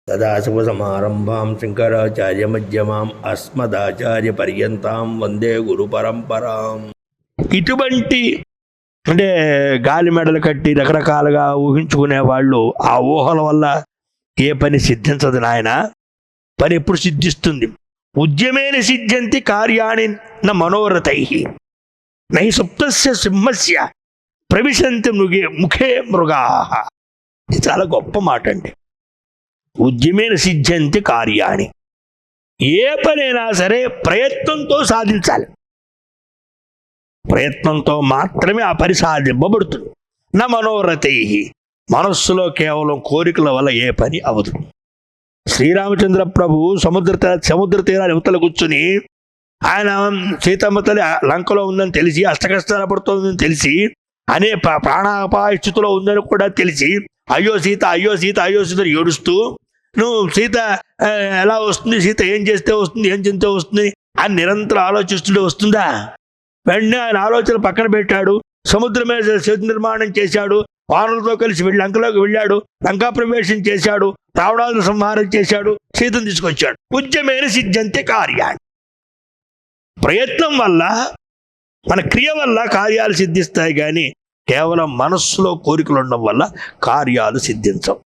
సదాశివసమారంభాం శంకరాచార్యమధ్యమాం అస్మదాచార్యపర్యంతాం వందే గురు పరంపరాం. ఇటువంటి అంటే గాలి మెడలు కట్టి రకరకాలుగా ఊహించుకునే వాళ్ళు ఆ ఊహల వల్ల ఏ పని సిద్ధించదు నాయన. పని ఎప్పుడు సిద్ధిస్తుంది? ఉద్యమేన సిద్ధ్యంతి కార్యాణి న మనోరథై నహి సుప్తస్య సింహస్య ప్రవిశంతి ముఖే మృగా. ఇది చాలా గొప్ప మాట అండి. ఉద్యమేన సిద్ధ్యంతి కార్యాణి, ఏ పనైనా సరే ప్రయత్నంతో సాధించాలి. ప్రయత్నంతో మాత్రమే ఆ పని సాధింపబడుతుంది. నా మనోరథై, మనస్సులో కేవలం కోరికల వల్ల ఏ పని అవదు. శ్రీరామచంద్ర ప్రభు సముద్ర తీరాన్ని యువతల కూర్చుని ఆయన సీతమ్మ తల్లి లంకలో ఉందని తెలిసి, అష్టకష్టాలు పడుతుందని తెలిసి, అనే ప్రాణాపాయ స్థితిలో ఉందని కూడా తెలిసి అయ్యో సీత అయ్యో సీత అయ్యో సీత ఏడుస్తూ, నువ్వు సీత ఎలా వస్తుంది, సీత ఏం చేస్తే వస్తుంది, ఏం చేస్తే వస్తుంది అని నిరంతరం ఆలోచిస్తుంటే వస్తుందా? వెంటనే ఆయన ఆలోచన పక్కన పెట్టాడు. సముద్రం మీద సేతు నిర్మాణం చేశాడు. వానలతో కలిసి లంకలోకి వెళ్ళాడు. లంకా ప్రవేశం చేశాడు. రావణాలను సంహారం చేశాడు. సీతను తీసుకొచ్చాడు. ఉద్యమేన సిద్ధ్యంతి కార్యాన్ని. ప్రయత్నం వల్ల, మన క్రియ వల్ల కార్యాలు సిద్ధిస్తాయి, కానీ కేవలం మనస్సులో కోరికలు ఉండడం వల్ల కార్యాలు సిద్ధించవు.